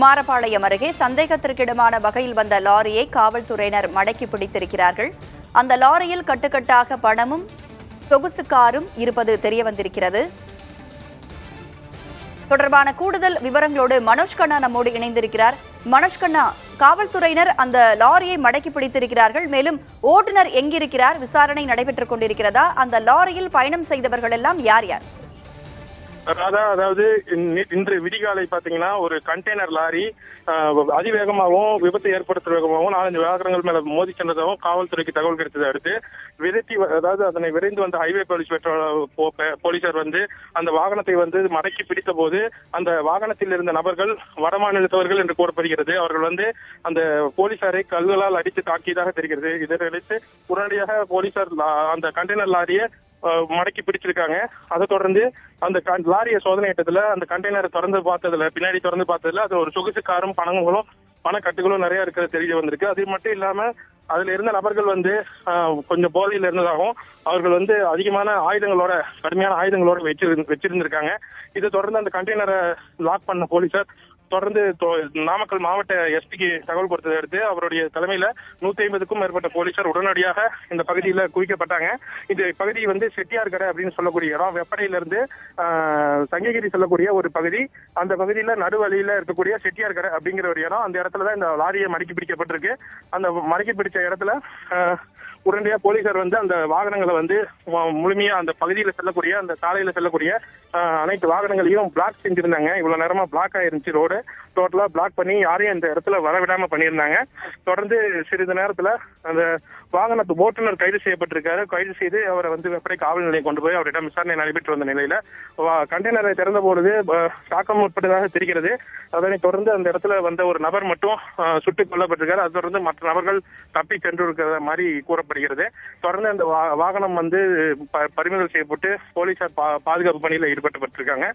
மாரப்பாளையம் அருகே சந்தேகத்திற்கிடமான வகையில் வந்த லாரியை காவல்துறையினர் மடக்கி பிடித்திருக்கிறார்கள். அந்த லாரியில் கட்டுக்கட்டாக பணமும் சொகுசு காரும் இருப்பது தெரியவந்திருக்கிறது. தொடர்பான கூடுதல் விவரங்களோடு மனோஜ் கண்ணா நம்மோடு இணைந்திருக்கிறார். மனோஜ் கண்ணா, காவல்துறையினர் அந்த லாரியை மடக்கி பிடித்திருக்கிறார்கள். மேலும் ஓட்டுநர் எங்கிருக்கிறார்? விசாரணை நடைபெற்றுக் கொண்டிருக்கிறதா? அந்த லாரியில் பயணம் செய்தவர்கள் எல்லாம் யார் யார்? அதாவது இன்று விடிகாலை பாத்தீங்கன்னா ஒரு கண்டெய்னர் லாரி அதிவேகமாகவும் விபத்து ஏற்படுத்துற வேகமாகவும் 4-5 வாகனங்கள் மேல மோதி சென்றதாகவும் காவல்துறைக்கு தகவல் கிடைத்ததை அடுத்து அதாவது அதனை விரைந்து வந்த ஹைவே போலீசார் அந்த வாகனத்தை மடக்கி பிடித்த போது அந்த வாகனத்தில் இருந்த நபர்கள் வடமாநிலத்தவர்கள் என்று கூறப்படுகிறது. அவர்கள் அந்த போலீசாரை கல்களால் அடித்து தாக்கியதாக தெரிகிறது. இதனையடுத்து உடனடியாக போலீசார் அந்த கண்டெய்னர் லாரியை மடக்கி பிடிச்சிருக்காங்க. அதை தொடர்ந்து அந்த லாரியை சோதனையிட்டதுல அந்த கண்டெய்னரை பின்னாடி திறந்து பார்த்ததுல அது ஒரு சொகுசு காரும் பணக்கட்டுகளும் நிறைய இருக்கிறது தெரிய வந்திருக்கு. அது மட்டும் இல்லாம அதுல இருந்த நபர்கள் கொஞ்சம் போதையில் இருந்ததாகவும் அவர்கள் அதிகமான ஆயுதங்களோட கடுமையான ஆயுதங்களோட வச்சிருந்திருக்காங்க. இதை தொடர்ந்து அந்த கண்டெய்னரை லாக் பண்ண போலீசார் தொடர்ந்து நாமக்கல் மாவட்ட எஸ்பிக்கு தகவல் கொடுத்ததை அடுத்து அவருடைய தலைமையில 150க்கும் மேற்பட்ட போலீசார் உடனடியாக இந்த பகுதியில குவிக்கப்பட்டாங்க. இந்த பகுதி செட்டியார் கடை அப்படின்னு சொல்லக்கூடிய இடம். வெப்படையில இருந்து சங்ககிரி செல்லக்கூடிய ஒரு பகுதி. அந்த பகுதியில நடுவழியில இருக்கக்கூடிய செட்டியார் கடை அப்படிங்கிற ஒரு இடம். அந்த இடத்துலதான் இந்த லாரியை மடக்கி பிடிக்கப்பட்டிருக்கு. அந்த மடக்கி பிடிச்ச இடத்துல உடனடியா போலீசார் அந்த வாகனங்களை முழுமையா அந்த பகுதியில செல்லக்கூடிய அந்த சாலையில செல்லக்கூடிய அனைத்து வாகனங்களையும் பிளாக் செஞ்சிருந்தாங்க. இவ்வளவு நேரமா பிளாக் ஆயிருந்துச்சு. ரோடு டோட்டலா பிளாக் பண்ணி யாரையும் இந்த இடத்துல வரவிடாம பண்ணியிருந்தாங்க. தொடர்ந்து சிறிது நேரத்துல அந்த வாகனத்து ஓட்டுநர் கைது செய்யப்பட்டிருக்காரு. கைது செய்து அவரை வெப்படை காவல் நிலையம் கொண்டு போய் அவரிடம் விசாரணை நடைபெற்று வந்த நிலையில கண்டெய்னரை திறந்த பொழுது தாக்கம் உட்பட்டதாக தெரிகிறது. அதனை தொடர்ந்து அந்த இடத்துல வந்த ஒரு நபர் மட்டும் சுட்டுக் கொல்லப்பட்டிருக்காரு. அதை தொடர்ந்து மற்ற நபர்கள் தப்பி சென்று இருக்கிற மாதிரி கூறப்படுகிறது. தொடர்ந்து அந்த வாகனம் பறிமுதல் செய்யப்பட்டு போலீசார் பாதுகாப்பு பணியில் ஈடுபட்டுப்பட்டிருக்காங்க.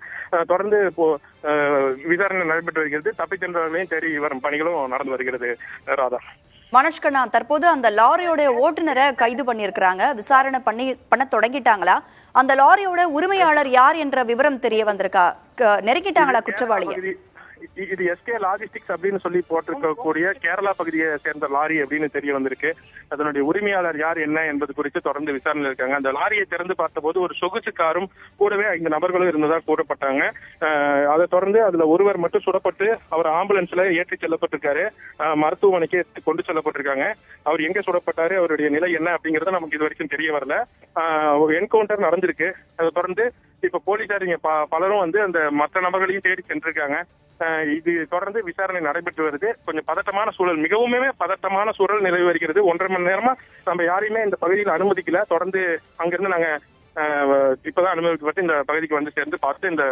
தொடர்ந்து விசாரணை நடைபெற்று வருகிறது. தப்பி சென்றவர்களையும் தேடி வரும் பணிகளும் நடந்து வருகிறது. ராதா, மனோஜ் கண்ணா, தற்போது அந்த லாரியோட ஓட்டுநரை கைது பண்ணியிருக்கிறாங்க. விசாரணை பண்ண தொடங்கிட்டாங்களா? அந்த லாரியோட உரிமையாளர் யார் என்ற விவரம் தெரிய வந்திருக்கா? நெருங்கிட்டாங்களா குற்றவாளியை? இது எஸ்கே லாஜிஸ்டிக்ஸ் அப்படின்னு சொல்லி போட்டிருக்கக்கூடிய கேரளா பகுதியை சேர்ந்த லாரி அப்படின்னு தெரிய வந்திருக்கு. அதனுடைய உரிமையாளர் யார் என்ன என்பது குறித்து தொடர்ந்து விசாரணை இருக்காங்க. அந்த லாரியை திறந்து பார்த்தபோது ஒரு சொகுசு காரும் கூடவே 5 நபர்களும் இருந்ததா கூறப்பட்டாங்க. அதை தொடர்ந்து அதுல ஒருவர் மட்டும் சுடப்பட்டு அவர் ஆம்புலன்ஸ்ல ஏற்றி செல்லப்பட்டிருக்காரு. மருத்துவமனைக்கு கொண்டு செல்லப்பட்டிருக்காங்க. அவர் எங்க சுடப்பட்டாரு, அவருடைய நிலை என்ன அப்படிங்கறத நமக்கு இது வரைக்கும் தெரிய வரல. ஒரு என்கவுண்டர் நடந்திருக்கு. அதை தொடர்ந்து இப்ப போலீசார் இங்க பலரும் அந்த மற்ற நபர்களையும் தேடி சென்றிருக்காங்க. இது தொடர்ந்து விசாரணை நடைபெற்று வருது. கொஞ்சம் பதட்டமான சூழல், மிகவுமே பதட்டமான சூழல் நிலவி வருகிறது. 1.5 மணி நேரமா நம்ம யாரையுமே இந்த பகுதியில் அனுமதிக்கல. தொடர்ந்து அங்கிருந்து நாங்க இப்பதான் அனுமதிக்கப்பட்டு இந்த பகுதிக்கு சேர்ந்து பார்த்து இந்த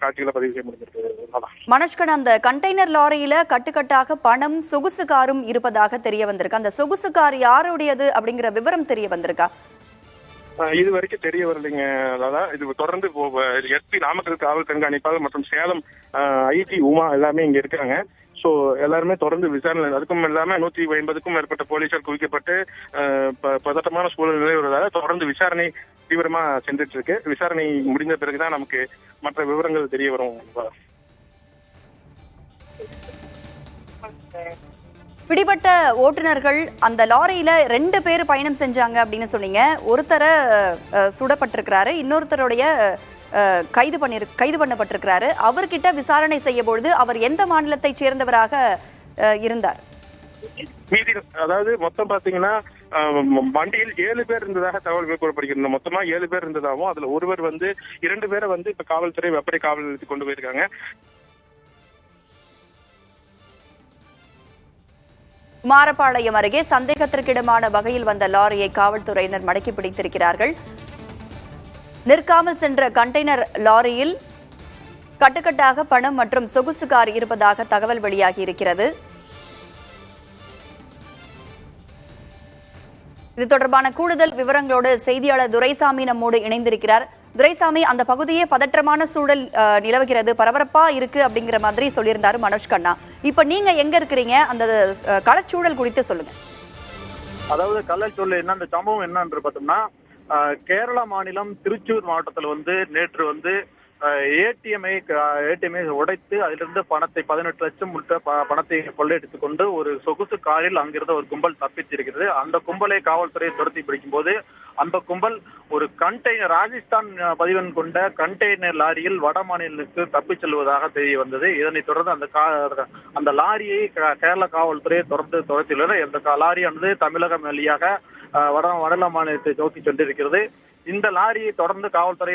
காட்சிகளை பதிவு செய்ய முடிஞ்சிருக்கு. மனோஜ் கண்ணா, அந்த கண்டெய்னர் லாரியில கட்டுக்கட்டாக பணம் சொகுசு காரும் இருப்பதாக தெரிய வந்திருக்கு. அந்த சொகுசு கார் யாருடையது அப்படிங்கிற விவரம் தெரிய வந்திருக்கா? இது வரைக்கும் தெரிய வரலைங்க. அதான் இது தொடர்ந்து எஸ்பி நாமக்கல் காவல் கண்காணிப்பாளர் மற்றும் சேலம் ஐஜி உமா எல்லாமே இங்க இருக்காங்க. சோ எல்லாருமே தொடர்ந்து விசாரணை. அதுக்கும் இல்லாம 150க்கும் மேற்பட்ட போலீசார் குவிக்கப்பட்டு பதட்டமான சூழல் நிலை வருவதாக தொடர்ந்து விசாரணை தீவிரமா சென்றுட்டு இருக்கு. விசாரணை முடிந்த பிறகுதான் நமக்கு மற்ற விவரங்கள் தெரிய வரும். பிடிபட்ட ஓட்டுநர்கள் அந்த லாரியில 2 பேர் பயணம் செஞ்சாங்க அப்படின்னு சொன்னீங்க. ஒருத்தரை சுடப்பட்டிருக்கிறாரு, இன்னொருத்தருடைய கைது பண்ணப்பட்டிருக்கிறாரு. அவர்கிட்ட விசாரணை செய்ய பொழுது அவர் எந்த மாநிலத்தை சேர்ந்தவராக இருந்தார்? அதாவது மொத்தம் பாத்தீங்கன்னா வண்டியில் 7 பேர் இருந்ததாக தகவல்கள் கூறப்படுகிறது. மொத்தமா 7 பேர் இருந்ததாகவும் அதுல ஒருவர் 2 பேரை இப்ப காவல்துறை வெப்படை காவல் நிலையத்துக்கு கொண்டு போயிருக்காங்க. மாரப்பாளையம் அருகே சந்தேகத்திற்கிடமான வகையில் வந்த லாரியை காவல்துறையினர் மடக்கி பிடித்திருக்கிறார்கள். நிற்காமல் சென்ற கண்டெய்னர் லாரியில் கட்டுக்கட்டாக பணம் மற்றும் சொகுசு கார் இருப்பதாக தகவல் வெளியாகி இருக்கிறது. இது தொடர்பான கூடுதல் விவரங்களோடு செய்தியாளர் துரைசாமி நம்மோடு இணைந்திருக்கிறார். துரைசாமி, அந்த பகுதியே பதற்றமான சூழல் நிலவுகிறது, பரபரப்பா இருக்கு அப்படிங்கிற மாதிரி சொல்லியிருந்தாரு மனோஜ் கண்ணா. இப்ப நீங்க எங்க இருக்கிறீங்க? அந்த களச்சூழல் குறித்து சொல்லுங்க. அதாவது களச்சூழல் என்ன, அந்த சம்பவம் என்னன்னு பார்த்தோம்னா கேரளா மாநிலம் திருச்சூர் மாவட்டத்தில் நேற்று ஏடிஎம்ஐ உடைத்து அதிலிருந்து பணத்தை 18 லட்சம் பணத்தை கொள்ளையடித்துக் கொண்டு ஒரு சொகுசு காரில் அங்கிருந்த ஒரு கும்பல் தப்பித்திருக்கிறது. அந்த கும்பலை காவல்துறை துரத்தி பிடிக்கும் போது அந்த கும்பல் ஒரு கண்டெய்னர் ராஜஸ்தான் பதிவெண் கொண்ட கண்டெய்னர் லாரியில் வட மாநிலத்துக்கு தப்பிச் செல்வதாக தெரிய வந்தது. இதனைத் தொடர்ந்து அந்த லாரியை கேரள காவல்துறை தொடர்ந்து துரத்தியுள்ளனர். இந்த லாரியானது தமிழகம் வழியாக வட மாநிலத்தை நோக்கி சென்றிருக்கிறது. இந்த லாரியை தொடர்ந்து காவல்துறை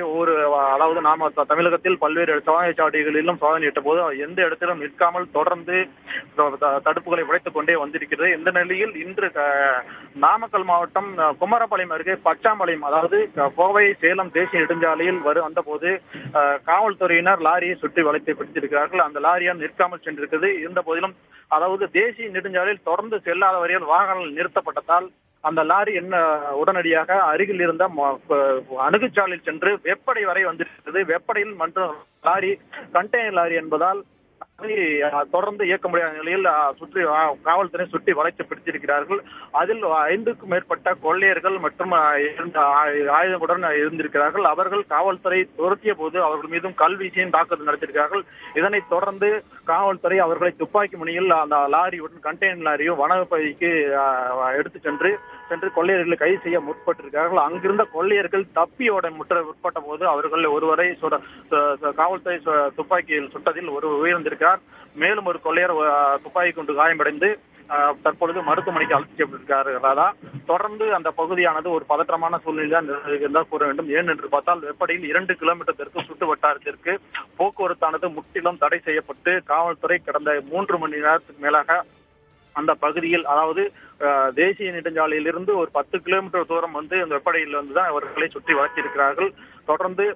அதாவது நாம தமிழகத்தில் பல்வேறு சோதனைச்சாவடிகளிலும் சோதனையிட்ட போது எந்த இடத்திலும் நிற்காமல் தொடர்ந்து தடுப்புகளை உடைத்துக் கொண்டே வந்திருக்கிறது. இந்த நிலையில் இன்று நாமக்கல் மாவட்டம் குமாரபாளையம் அருகே பச்சாம்பாளையம், அதாவது கோவை சேலம் தேசிய நெடுஞ்சாலையில் வந்தபோது காவல்துறையினர் லாரியை சுற்றி வளைத்து பிடித்திருக்கிறார்கள். அந்த லாரியால் நிற்காமல் சென்றிருக்கிறது. இருந்த போதிலும் அதாவது தேசிய நெடுஞ்சாலையில் தொடர்ந்து செல்லாத வரையில் வாகனங்கள் நிறுத்தப்பட்டதால் அந்த லாரி உடனடியாக அருகில் இருந்த அணுகுச்சாலையில் சென்று வெப்படை வரை வந்திருக்கிறது. வெப்படையில் மற்றும் லாரி கண்டெய்னர் லாரி என்பதால் தொடர்ந்து இயக்க முடியாத நிலையில் காவல்துறை சுற்றி வளைத்து பிடித்திருக்கிறார்கள். அதில் 5க்கும் மேற்பட்ட கொள்ளையர்கள் மற்றும் ஆயுதங்களுடன் இருந்திருக்கிறார்கள். அவர்கள் காவல்துறை துரத்திய போது அவர்கள் மீதும் கல்வீசியும் தாக்குதல் நடத்தியிருக்கிறார்கள். இதனைத் தொடர்ந்து காவல்துறை அவர்களை துப்பாக்கி முனையில் அந்த லாரியுடன் கண்டெய்னர் லாரியும் வனப்பகுதிக்கு எடுத்து சென்று கொள்ளையர்களை கைது செய்ய முற்பட்டிருக்கிறார்கள். அங்கிருந்த கொள்ளையர்கள் தப்பியோட முற்பட்ட போது அவர்கள் ஒருவரை காவல்துறை துப்பாக்கியில் சுட்டதில் உயிரிழந்திருக்கிறார். மேலும் ஒரு கொள்ளையர் துப்பாக்கி கொண்டு காயமடைந்து தற்பொழுது மருத்துவமனைக்கு அழைத்து சென்றிருக்கிறார். தொடர்ந்து அந்த பகுதியானது ஒரு பதற்றமான சூழ்நிலை தான் கூற வேண்டும். ஏன் என்று பார்த்தால் வெப்படையில் 2 கிலோமீட்டருக்கு சுற்று வட்டாரத்திற்கு போக்குவரத்தானது முற்றிலும் தடை செய்யப்பட்டு காவல்துறை கடந்த 3 மணி நேரத்துக்கு மேலாக அந்த பகுதியில், அதாவது தேசிய நெடுஞ்சாலையிலிருந்து ஒரு 10 கிலோமீட்டர் தூரம் அந்த வெப்படையில் வந்துதான் அவர்களை சுற்றி வளைத்திருக்கிறார்கள். தொடர்ந்து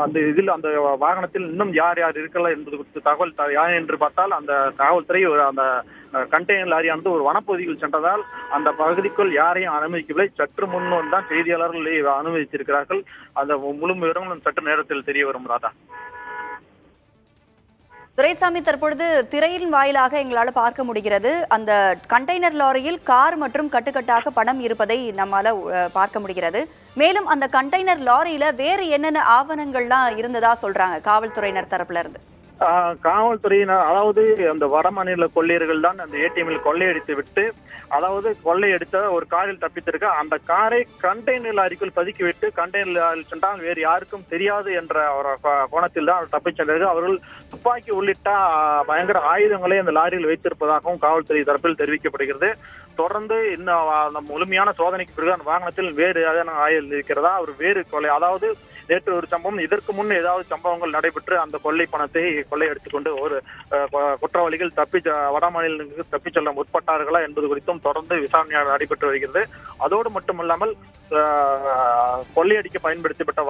அந்த வாகனத்தில் இன்னும் யார் இருக்கல என்பது குறித்து தகவல் யார் என்று பார்த்தால் அந்த காவல்துறை அந்த கண்டெய்னர் லாரியானது ஒரு வனப்பகுதியில் சென்றதால் அந்த பகுதிக்குள் யாரையும் அனுமதிக்கவில்லை. சற்று முன் தான் செய்தியாளர்களை அனுமதித்திருக்கிறார்கள். அந்த முழு விவரங்களும் சற்று நேரத்தில் தெரிய வரும். ராதா. துரைசாமி, தற்பொழுது திரையின் வாயிலாக எங்களால் பார்க்க முடிகிறது. அந்த கண்டெய்னர் லாரியில் கார் மற்றும் கட்டுக்கட்டாக பணம் இருப்பதை நம்மால பார்க்க முடிகிறது. மேலும் அந்த கண்டெய்னர் லாரியில வேறு என்னென்ன ஆவணங்கள்லாம் இருந்ததா சொல்றாங்க காவல்துறையினர் தரப்புல இருந்து? காவல்துறையினர், அதாவது அந்த வட மாநில கொள்ளையர்கள் தான் அந்த ஏடிஎம்மில் கொள்ளையடித்து விட்டு, அதாவது கொள்ளையடித்த ஒரு காரில் தப்பித்திருக்க அந்த காரை கண்டெய்னர் லாரிக்குள் பதுக்கி விட்டு கண்டெய்னர் லாரியில் சென்றால் வேறு யாருக்கும் தெரியாது என்ற ஒரு கோணத்தில் தான் அவர் தப்பிச் சென்றார்கள். அவர்கள் துப்பாக்கி உள்ளிட்ட பயங்கர ஆயுதங்களை அந்த லாரியில் வைத்திருப்பதாகவும் காவல்துறை தரப்பில் தெரிவிக்கப்படுகிறது. தொடர்ந்து இந்த முழுமையான சோதனைக்கு பிறகு அந்த வாகனத்தில் வேறு ஏதாவது ஆயுதம் இருக்கிறதா, அவர் வேறு கொள்ளை, அதாவது நேற்று ஒரு சம்பவம், இதற்கு முன் ஏதாவது சம்பவங்கள் நடைபெற்று அந்த கொள்ளை பணத்தை கொள்ளையடித்துக் கொண்டு ஒரு குற்றவாளிகள் வட மாநிலங்களுக்கு தப்பிச் செல்ல முற்பட்டார்களா என்பது குறித்தும் தொடர்ந்து விசாரணை நடைபெற்று வருகிறது. அதோடு மட்டுமல்லாமல் கொள்ளையடிக்க பயன்படுத்தப்பட்ட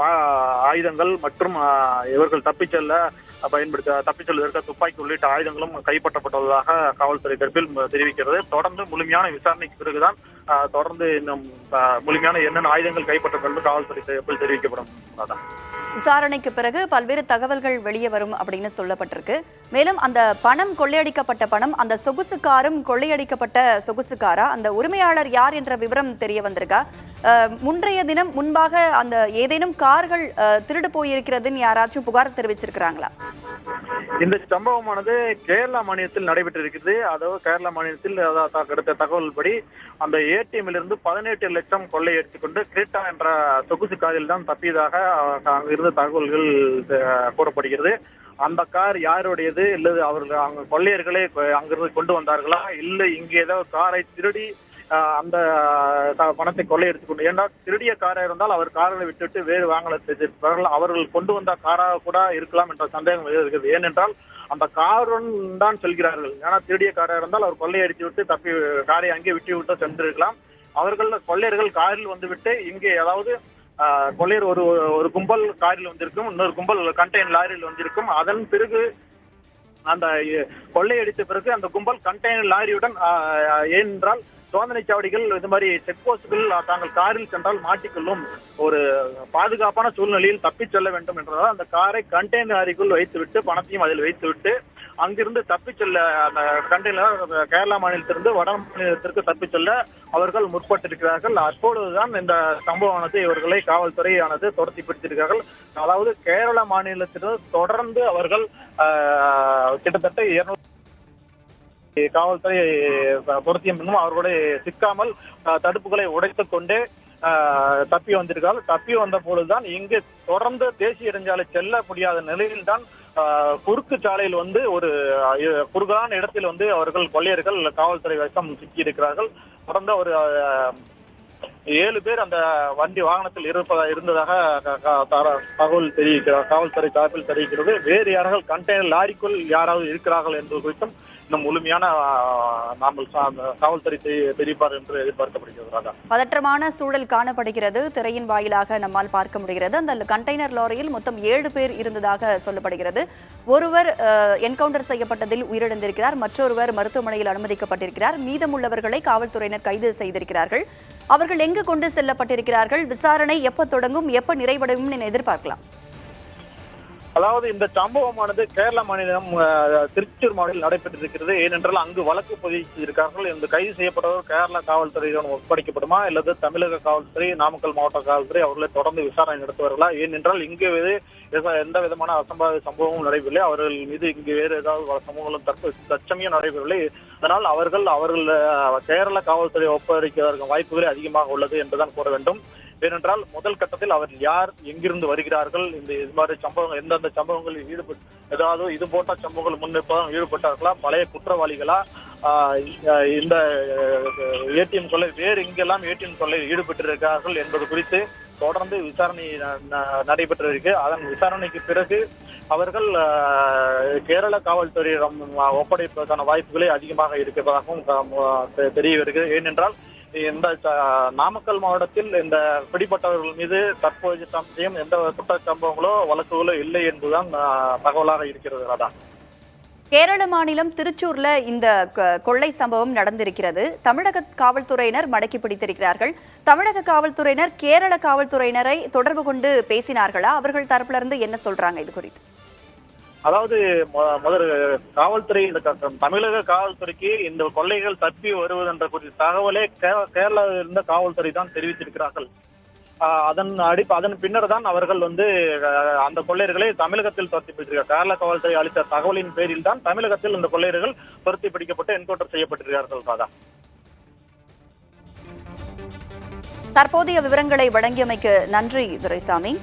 ஆயுதங்கள் மற்றும் இவர்கள் தப்பிச் செல்வதற்கு துப்பாக்கி உள்ளிட்ட ஆயுதங்களும் கைப்பற்றப்பட்டுள்ளதாக காவல்துறை தரப்பில் தெரிவிக்கிறது. தொடர்ந்து முழுமையான விசாரணைக்கு பிறகுதான் தொடர்ந்து இன்னும் முழுமையான என்னென்ன ஆயுதங்கள் கைப்பற்றப்படும் என்று காவல்துறை தரப்பில் தெரிவிக்கப்படும். விசாரணைக்கு பிறகு பல்வேறு தகவல்கள் வெளியே வரும் அப்படின்னு சொல்லப்பட்டிருக்கு. மேலும் அந்த பணம், கொள்ளையடிக்கப்பட்ட பணம், அந்த சொகுசு காரும் கொள்ளையடிக்கப்பட்ட சொகுசு காரா, அந்த உரிமையாளர் யார் என்ற விவரம் தெரிய வந்திருக்கா? முன்றைய தினம் முன்பாக அந்த ஏதேனும் கார்கள் திருடு போயிருக்கிறதுன்னு யாராச்சும் புகார் தெரிவிச்சிருக்கிறாங்களா? இந்த சம்பவமானது கேரளா மாநிலத்தில் நடைபெற்றிருக்கிறது. அதாவது கேரளா மாநிலத்தில் கிடைத்த தகவல் படி அந்த ஏடிஎம்மில் இருந்து 18 லட்சம் கொள்ளை எடுத்துக்கொண்டு கிரேட்டா என்ற சொகுசு காரில் தான் தப்பியதாக அங்கிருந்த தகவல்கள் கூறப்படுகிறது. அந்த கார் யாருடையது, இல்லது அவர்கள் அங்க கொள்ளையர்களே அங்கிருந்து கொண்டு வந்தார்களா, இல்லை இங்கே ஏதாவது காரை திருடி அந்த பணத்தை கொள்ளையடித்துக்கொண்டு, ஏன்னா திருடிய காராக இருந்தால் அவர் காரை விட்டுவிட்டு வேறு வாகனத்தை அவர்கள் கொண்டு வந்த காராக கூட இருக்கலாம் என்ற சந்தேகம் இருக்கிறது. ஏனென்றால் அந்த காருடன் தான் செல்கிறார்கள். ஏன்னா திருடிய காராக இருந்தால் அவர் கொள்ளையடித்து விட்டு தப்பி காரை அங்கே விட்டு விட்டு சென்றிருக்கலாம். கொள்ளையர்கள் காரில் வந்துவிட்டு இங்கே, அதாவது கொள்ளையர் ஒரு கும்பல் காரில் வந்திருக்கும், இன்னொரு கும்பல் கண்டெய்னர் லாரியில் வந்திருக்கும். அதன் பிறகு அந்த கொள்ளையடித்த பிறகு அந்த கும்பல் கண்டெய்னர் லாரியுடன், ஏனென்றால் சோதனை சாவடிகள் இது மாதிரி செக் போஸ்டுகள் தாங்கள் காரில் சென்றால் மாட்டிக்கொள்ளும் ஒரு பாதுகாப்பான சூழ்நிலையில் தப்பிச் செல்ல வேண்டும் என்றதால் அந்த காரை கண்டெய்னர் லாரிக்குள் வைத்துவிட்டு பணத்தையும் அதில் வைத்துவிட்டு அங்கிருந்து தப்பிச் செல்ல அந்த கண்டெய்னர் கேரளா மாநிலத்திலிருந்து வட மாநிலத்திற்கு தப்பிச் செல்ல அவர்கள் முற்பட்டிருக்கிறார்கள். அப்பொழுதுதான் இந்த சம்பவமானது இவர்களை காவல்துறையானது துரத்தி பிடித்திருக்கிறார்கள். அதாவது கேரள மாநிலத்திலிருந்து தொடர்ந்து அவர்கள் கிட்டத்தட்ட 200 காவல்துறை துரத்திய பின்னும் அவர்களுடைய சிக்காமல் தடுப்புகளை உடைத்துக் கொண்டே தப்பி வந்திருக்கார்கள். தப்பி வந்த பொழுதுதான் இங்கு தொடர்ந்து தேசிய நெடுஞ்சாலை செல்ல முடியாத நிலையில்தான் குறுக்கு சாலையில் வந்து ஒரு குறுகலான இடத்தில் வந்து அவர்கள் கொள்ளையர்கள் காவல்துறை வசம் சிக்கி இருக்கிறார்கள். தொடர்ந்து ஒரு 7 பேர் அந்த வாகனத்தில் இருந்ததாக தகவல் தெரிவிக்கிறார். காவல்துறை தரப்பில் தெரிவிக்கிறது. வேறு யாராவது கண்டெய்னர் லாரிக்குள் யாராவது இருக்கிறார்கள் என்பது குறித்தும் இன்னும் முழுமையான காவல்துறை தெரிவிப்பார் என்று எதிர்பார்க்கப்படுகிறது. பதற்றமான சூழல் காணப்படுகிறது. திரையின் வாயிலாக நம்மால் பார்க்க முடிகிறது. அந்த கண்டெய்னர் லாரியில் மொத்தம் 7 பேர் இருந்ததாக சொல்லப்படுகிறது. ஒருவர் என்கவுண்டர் செய்யப்பட்டதில் உயிரிழந்திருக்கிறார், மற்றொருவர் மருத்துவமனையில் அனுமதிக்கப்பட்டிருக்கிறார். மீதமுள்ளவர்களை காவல்துறையினர் கைது செய்திருக்கிறார்கள். அவர்கள் எங்கு கொண்டு செல்லப்பட்டிருக்கிறார்கள்? விசாரணை எப்ப தொடங்கும், எப்ப நிறைவடையும் என எதிர்பார்க்கலாம்? அதாவது இந்த சம்பவமானது கேரள மாநிலம் திருச்சூர் மாவட்டத்தில் நடைபெற்றிருக்கிறது. ஏனென்றால் அங்கு வழக்கு பதிவிட்டிருக்கிறார்கள். இந்த கைது செய்யப்பட்டவர் கேரள காவல்துறையிடம் ஒப்படைக்கப்படுமா அல்லது தமிழக காவல்துறை, நாமக்கல் மாவட்ட காவல்துறை அவர்களை தொடர்ந்து விசாரணை நடத்துவார்களா? ஏனென்றால் இங்கு எந்த விதமான அசம்பாவித சம்பவமும் நடைபெறவில்லை. அவர்கள் மீது இங்கு வேறு ஏதாவது சம்பவங்களும் தற்சமயம் நடைபெறவில்லை. அதனால் அவர்கள் கேரள காவல்துறை ஒப்படைக்க வாய்ப்புகளே அதிகமாக உள்ளது என்றுதான் கூற வேண்டும். ஏனென்றால் முதல் கட்டத்தில் அவர் யார், எங்கிருந்து வருகிறார்கள், இது மாதிரி சம்பவங்கள் எந்தெந்த சம்பவங்களில் ஏதாவது இது போட்ட சம்பவங்கள் முன்னெப்பதான் ஈடுபட்டார்களா, பழைய குற்றவாளிகளா, இந்த ஏடிஎம் கொள்ளை வேறு எங்கெல்லாம் ஏடிஎம் கொள்ளையில் ஈடுபட்டிருக்கிறார்கள் என்பது குறித்து தொடர்ந்து விசாரணை நடைபெற்றிருக்கு. அதன் விசாரணைக்கு பிறகு அவர்கள் கேரள காவல்துறையிடம் ஒப்படைப்பதற்கான வாய்ப்புகளே அதிகமாக இருக்கிறதாகவும் தெரிய வருகிறது. ஏனென்றால் இந்த நாமக்கல் மாவட்டத்தில் இந்த பிடிப்பட்டவர்கள் மீது தற்போதைய சமயம் எந்த குற்ற சம்பவங்களோ வழக்குகளோ இல்லை என்பதுதான் தகவலாக இருக்கிறது. அதான் கேரள மாநிலம் திருச்சூர்ல இந்த கொள்ளை சம்பவம் நடந்திருக்கிறது. தமிழக காவல்துறையினர் மடக்கி பிடித்திருக்கிறார்கள். தமிழக காவல்துறையினர் கேரள காவல்துறையினரை தொடர்பு கொண்டு பேசினார்களா? அவர்கள் தரப்புல இருந்து என்ன சொல்றாங்க இது குறித்து? அதாவது முதல் காவல்துறை தமிழக காவல்துறைக்கு இந்த கொள்ளைகள் தப்பி வருவது என்ற குறித்த தகவலே கேரளாவில் இருந்த காவல்துறை தான் தெரிவித்திருக்கிறார்கள். அதன் பின்னர் தான் அவர்கள் வந்து அந்த கொள்ளையர்களை தமிழகத்தில் துரத்தி பிடித்திருக்கிறார். கேரள காவல்துறை அளித்த தகவலின் பேரில் தான் தமிழகத்தில் இந்த கொள்ளையர்கள் துரத்தி பிடிக்கப்பட்டு என்கவுண்டர் செய்யப்பட்டிருக்கிறார்கள். ராதா, தற்போதைய விவரங்களை வழங்கியமைக்கு நன்றி துரைசாமி.